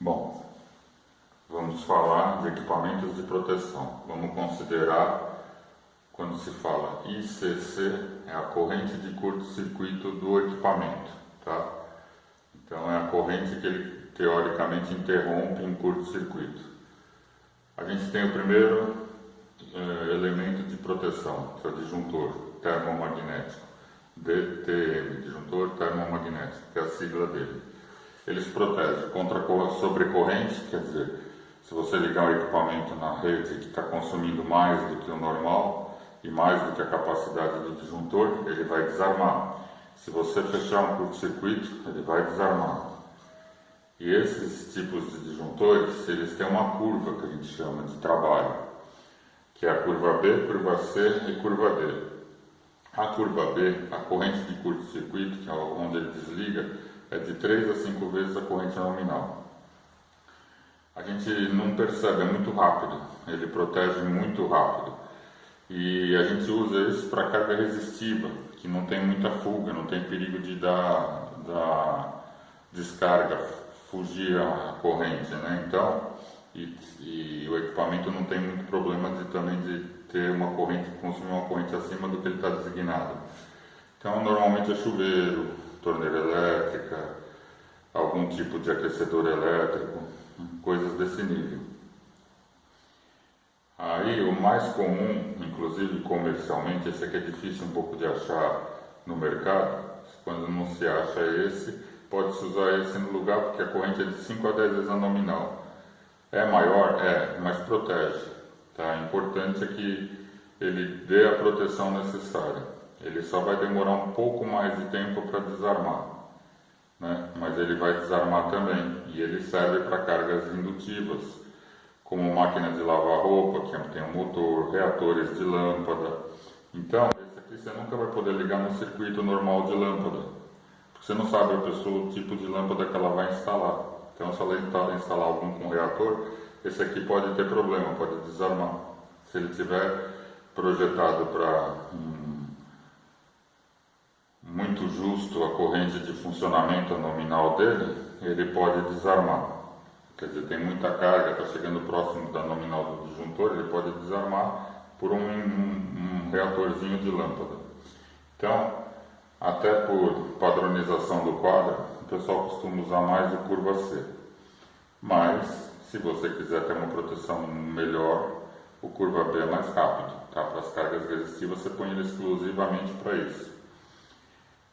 Bom, vamos falar de equipamentos de proteção. Vamos considerar, quando se fala ICC, é a corrente de curto-circuito do equipamento, tá? Então é a corrente que ele teoricamente interrompe em curto-circuito. A gente tem o primeiro elemento de proteção, que é o disjuntor termomagnético, DTM, disjuntor termomagnético, que é a sigla dele. Ele se protege contra sobrecorrente, quer dizer, se você ligar o equipamento na rede que está consumindo mais do que o normal e mais do que a capacidade do disjuntor, ele vai desarmar. Se você fechar um curto-circuito, ele vai desarmar. E esses tipos de disjuntores, eles têm uma curva que a gente chama de trabalho, que é a curva B, curva C e curva D. A curva B, a corrente de curto-circuito, que é onde ele desliga, é de 3 a 5 vezes a corrente nominal. A gente não percebe, é muito rápido, ele protege muito rápido. E a gente usa isso para carga resistiva, que não tem muita fuga, não tem perigo de dar descarga, fugir a corrente, né? Então, e o equipamento não tem muito problema também de ter uma corrente, consumir uma corrente acima do que ele está designado. Então, normalmente é chuveiro, torneira elétrica, algum tipo de aquecedor elétrico, coisas desse nível. Aí o mais comum, inclusive comercialmente, esse aqui é difícil um pouco de achar no mercado, quando não se acha esse, pode-se usar esse no lugar porque a corrente é de 5 a 10 vezes a nominal. É maior? É, mas protege. Tá? O importante é que ele dê a proteção necessária. Ele só vai demorar um pouco mais de tempo para desarmar, né? Mas ele vai desarmar também. E ele serve para cargas indutivas, como máquina de lavar roupa, que tem um motor, reatores de lâmpada. Então, esse aqui você nunca vai poder ligar no circuito normal de lâmpada, porque você não sabe o tipo de lâmpada que ela vai instalar. Então, se ela instalar algum com reator, esse aqui pode ter problema, pode desarmar. Se ele tiver projetado para muito justo a corrente de funcionamento nominal dele, ele pode desarmar. Quer dizer, tem muita carga, está chegando próximo da nominal do disjuntor, ele pode desarmar por um reatorzinho de lâmpada. Então, até por padronização do quadro, o pessoal costuma usar mais o curva C. Mas, se você quiser ter uma proteção melhor, o curva B é mais rápido. Tá? Para as cargas resistivas, você põe ele exclusivamente para isso.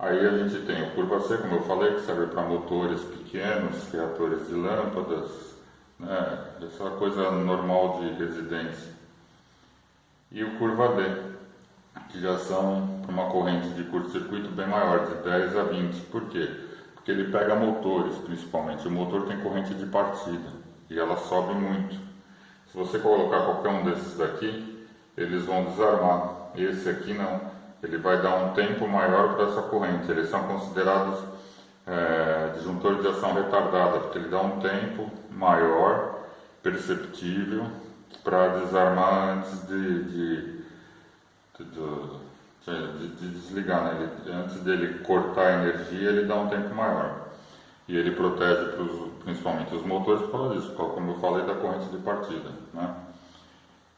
Aí a gente tem o curva C, como eu falei, que serve para motores pequenos, reatores de lâmpadas, né? Essa coisa normal de residência. E o curva D, que já são para uma corrente de curto-circuito bem maior, de 10 a 20. Por quê? Porque ele pega motores, principalmente. O motor tem corrente de partida e ela sobe muito. Se você colocar qualquer um desses daqui, eles vão desarmar. Esse aqui não. Ele vai dar um tempo maior para essa corrente. Eles são considerados disjuntores de ação retardada, porque ele dá um tempo maior, perceptível, para desarmar antes de desligar, né? Antes dele cortar a energia, ele dá um tempo maior. E ele protege principalmente os motores por causa disso, como eu falei, da corrente de partida, né?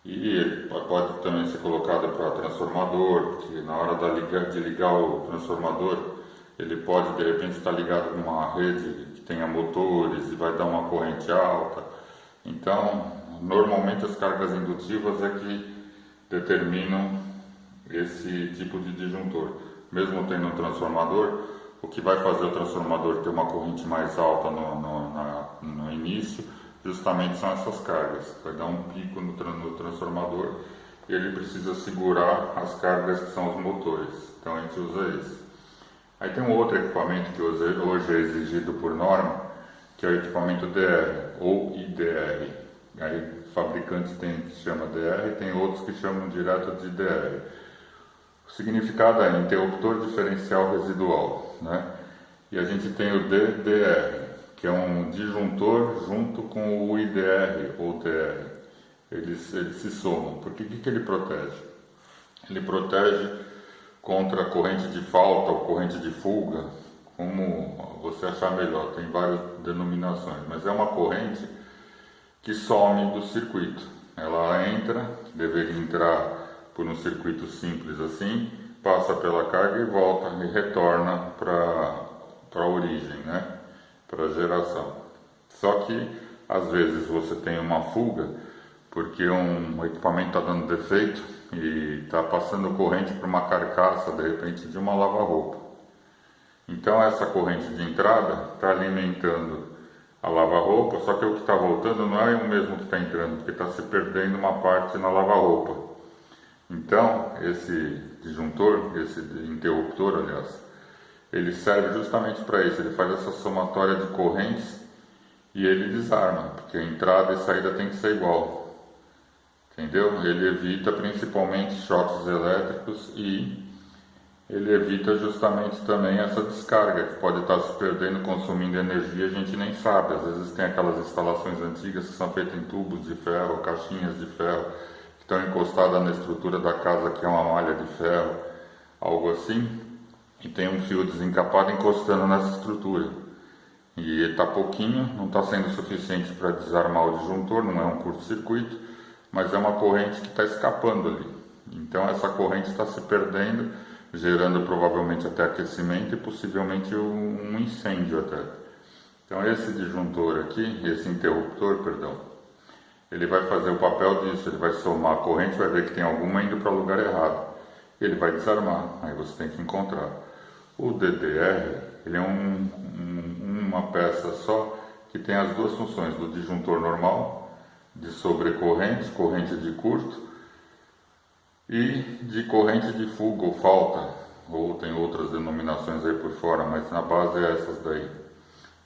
E ele pode também ser colocado para transformador, porque na hora de ligar o transformador, ele pode de repente estar ligado a uma rede que tenha motores e vai dar uma corrente alta. Então, normalmente as cargas indutivas é que determinam esse tipo de disjuntor. Mesmo tendo um transformador, o que vai fazer o transformador ter uma corrente mais alta no início, justamente são essas cargas. Vai dar um pico no transformador e ele precisa segurar as cargas que são os motores. Então a gente usa isso. Aí tem um outro equipamento que hoje é exigido por norma, que é o equipamento DR ou IDR. Aí fabricante tem que chama DR e tem outros que chamam direto de DR. O significado é interruptor diferencial residual, né? E a gente tem o DDR, que é um disjuntor junto com o IDR ou DR. Eles se somam. Porque o que ele protege? Ele protege contra corrente de falta ou corrente de fuga, como você achar melhor, tem várias denominações, mas é uma corrente que some do circuito. Ela entra, deveria entrar por um circuito simples assim, passa pela carga e volta e retorna para a origem, né? Para a geração. Só que às vezes você tem uma fuga porque um equipamento está dando defeito e está passando corrente para uma carcaça de repente de uma lava-roupa. Então essa corrente de entrada está alimentando a lava-roupa, só que o que está voltando não é o mesmo que está entrando, porque está se perdendo uma parte na lava-roupa. Então esse disjuntor, esse interruptor, aliás, ele serve justamente para isso, ele faz essa somatória de correntes e ele desarma, porque a entrada e saída tem que ser igual. Entendeu? Ele evita principalmente choques elétricos e ele evita justamente também essa descarga que pode estar se perdendo, consumindo energia, a gente nem sabe. Às vezes tem aquelas instalações antigas que são feitas em tubos de ferro, caixinhas de ferro, que estão encostadas na estrutura da casa, que é uma malha de ferro, algo assim, e tem um fio desencapado encostando nessa estrutura. E está pouquinho, não está sendo suficiente para desarmar o disjuntor, não é um curto-circuito, mas é uma corrente que está escapando ali. Então essa corrente está se perdendo, gerando provavelmente até aquecimento e possivelmente um incêndio até. Então esse disjuntor aqui, esse interruptor, perdão, ele vai fazer o papel disso, ele vai somar a corrente, vai ver que tem alguma indo para o lugar errado. Ele vai desarmar, aí você tem que encontrar. O DDR, ele é uma peça só que tem as duas funções, do disjuntor normal, de sobrecorrente, corrente de curto, e de corrente de fuga ou falta, ou tem outras denominações aí por fora, mas na base é essas daí,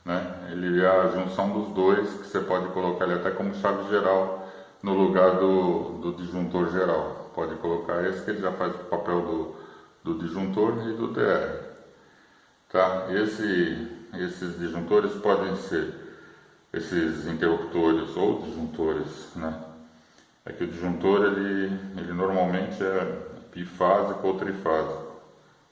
né? Ele é a junção dos dois, que você pode colocar ele até como chave geral no lugar do disjuntor geral. Pode colocar esse que ele já faz o papel do disjuntor e do DR. Tá? Esses disjuntores podem ser esses interruptores ou disjuntores, né? É que o disjuntor ele normalmente é bifásico ou trifásico,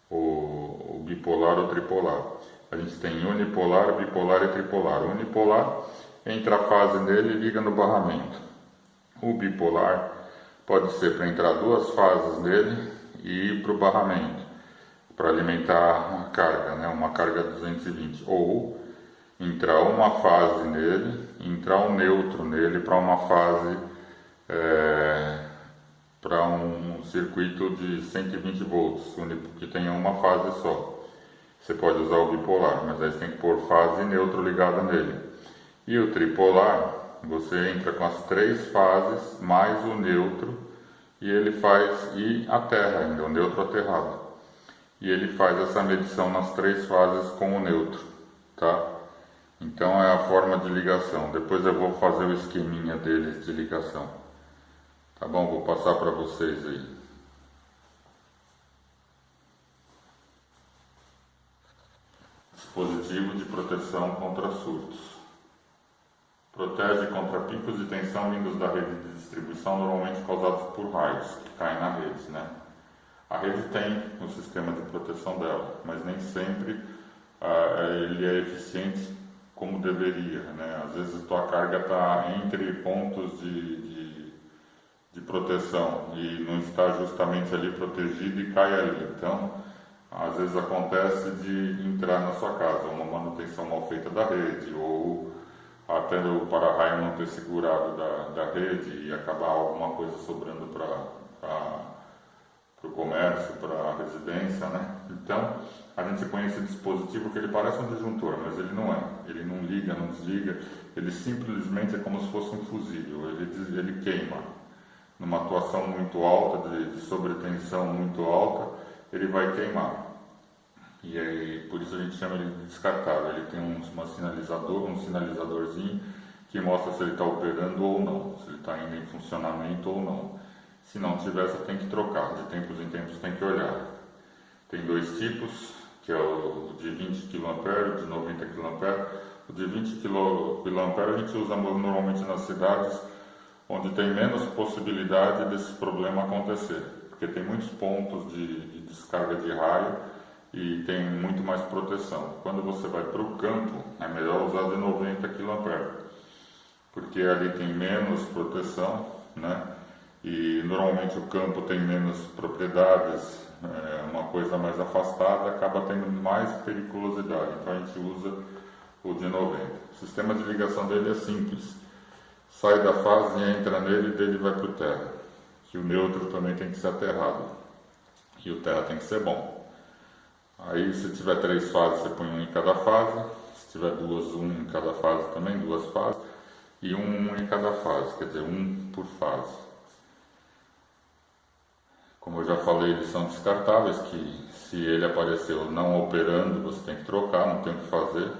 ou bipolar ou tripolar. A gente tem unipolar, bipolar e tripolar. O unipolar entra a fase nele e liga no barramento. O bipolar pode ser para entrar duas fases nele e ir para o barramento, para alimentar a carga, né? Uma carga 220, ou entrar uma fase nele, entrar um neutro nele para uma fase, para um circuito de 120 volts, que tenha uma fase só. Você pode usar o bipolar, mas aí você tem que pôr fase e neutro ligada nele. E o tripolar, você entra com as três fases mais o neutro e ele faz, e a terra ainda, o neutro aterrado. E ele faz essa medição nas três fases com o neutro, tá? Então é a forma de ligação. Depois eu vou fazer o esqueminha deles de ligação. Tá bom? Vou passar para vocês aí. Dispositivo de proteção contra surtos. Protege contra picos de tensão vindos da rede de distribuição, normalmente causados por raios que caem na rede, né? A rede tem o sistema de proteção dela, mas nem sempre ele é eficiente como deveria, né? Às vezes a tua carga está entre pontos de proteção e não está justamente ali protegido e cai ali. Então, às vezes acontece de entrar na sua casa uma manutenção mal feita da rede, ou até o para-raio não ter segurado da rede e acabar alguma coisa sobrando para o comércio, para a residência, né? Então, a gente põe esse dispositivo que ele parece um disjuntor, mas ele não é. Ele não liga, não desliga, ele simplesmente é como se fosse um fusível, ele queima. Numa atuação muito alta, de sobretensão muito alta, ele vai queimar. E aí, por isso a gente chama ele de descartável. Ele tem um sinalizadorzinho que mostra se ele está operando ou não, se ele está ainda em funcionamento ou não. Se não tiver, você tem que trocar, de tempos em tempos tem que olhar. Tem dois tipos, que é o de 20 kA e o de 90 kA. O de 20 kA a gente usa normalmente nas cidades onde tem menos possibilidade desse problema acontecer, porque tem muitos pontos de descarga de raio e tem muito mais proteção. Quando você vai para o campo, é melhor usar de 90 kA, porque ali tem menos proteção, né? E normalmente o campo tem menos propriedades, uma coisa mais afastada, acaba tendo mais periculosidade, então a gente usa o de 90. O sistema de ligação dele é simples, sai da fase e entra nele e dele vai para o terra. Que o neutro também tem que ser aterrado e o terra tem que ser bom. Aí se tiver 3 fases você põe um em cada fase, se tiver 2, um em cada fase também, 2 fases, e um em cada fase, quer dizer, um por fase. Como eu já falei, eles são descartáveis, que se ele apareceu não operando, você tem que trocar, não tem o que fazer.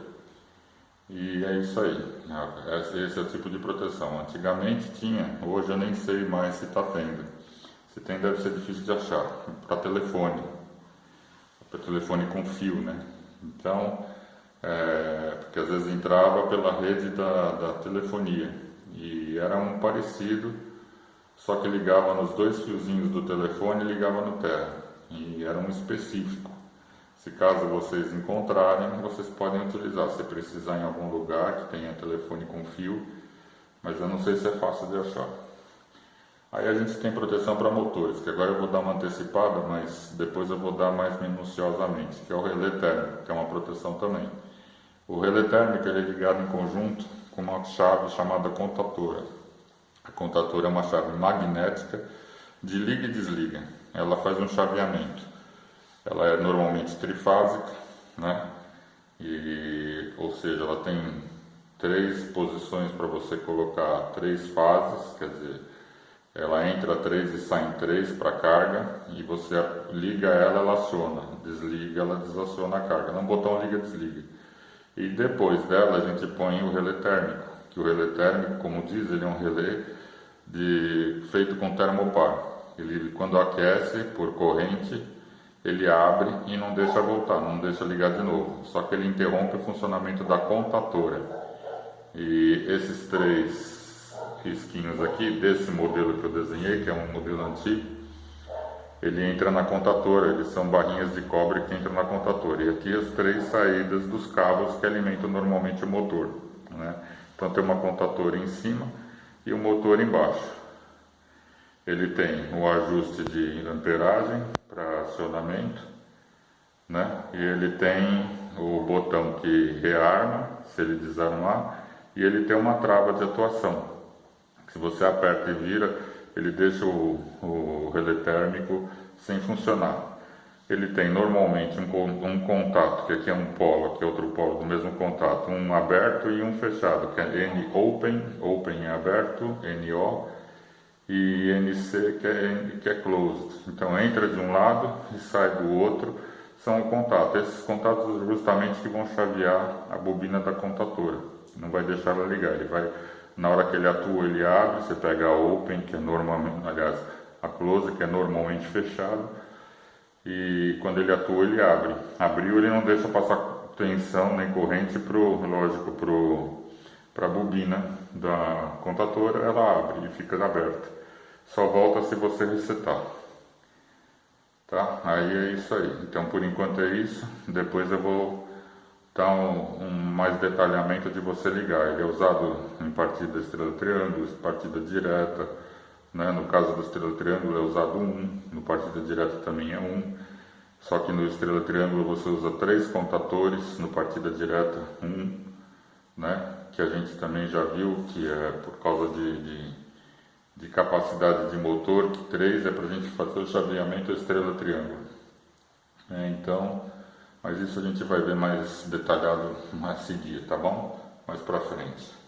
E é isso aí, esse é o tipo de proteção. Antigamente tinha, hoje eu nem sei mais se está tendo. Se tem, deve ser difícil de achar, para telefone com fio, né? Então, porque às vezes entrava pela rede da telefonia e era um parecido, só que ligava nos 2 fiozinhos do telefone e ligava no terra, e era um específico. Se caso vocês encontrarem, vocês podem utilizar, se precisar em algum lugar que tenha telefone com fio, mas eu não sei se é fácil de achar. Aí a gente tem proteção para motores, que agora eu vou dar uma antecipada, mas depois eu vou dar mais minuciosamente, que é o relé térmico, que é uma proteção também. O relé térmico ele é ligado em conjunto com uma chave chamada contatora. A contatora é uma chave magnética de liga e desliga. Ela faz um chaveamento. Ela é normalmente trifásica, né? Ou seja, ela tem 3 posições para você colocar 3 fases, quer dizer, ela entra 3 e sai em 3 para carga, e você liga ela, ela aciona, desliga, ela desaciona a carga, não botão liga-desliga. E depois dela a gente põe o relé térmico, que o relé térmico, como diz, ele é um relé feito com termopar. Ele, quando aquece por corrente, ele abre e não deixa voltar, não deixa ligar de novo, só que ele interrompe o funcionamento da contatora. E esses 3 risquinhos aqui, desse modelo que eu desenhei, que é um modelo antigo, ele entra na contatora, eles são barrinhas de cobre que entram na contatora. E aqui as 3 saídas dos cabos que alimentam normalmente o motor, né? Então tem uma contatora em cima e o motor embaixo. Ele tem o ajuste de amperagem para acionamento, né? E ele tem o botão que rearma, se ele desarmar, e ele tem uma trava de atuação. Se você aperta e vira, ele deixa o relé térmico sem funcionar. Ele tem normalmente um contato, que aqui é um polo, aqui é outro polo do mesmo contato, um aberto e um fechado, que é N-Open, Open é aberto, N-O, e NC que é Closed. Então entra de um lado e sai do outro, são o contato. Esses contatos justamente que vão chavear a bobina da contatora, não vai deixar ela ligar, ele vai... Na hora que ele atua, ele abre, você pega a Open, que é normalmente, aliás, a Close, que é normalmente fechado, e quando ele atua, ele abre. Abriu, ele não deixa passar tensão nem corrente para a bobina da contatora, ela abre e fica aberta. Só volta se você resetar. Tá? Aí é isso aí. Então, por enquanto é isso. Depois eu vou dar mais detalhamento de você ligar. Ele é usado em partida estrela-triângulo, partida direta, né? No caso do estrela-triângulo é usado 1, no partida direta também é 1, só que no estrela-triângulo você usa 3 contatores, no partida direta 1, né? Que a gente também já viu que é por causa de capacidade de motor, que 3 é para a gente fazer o chaveamento estrela-triângulo. Então, mas isso a gente vai ver mais detalhado mais seguir, tá bom? Mais pra frente.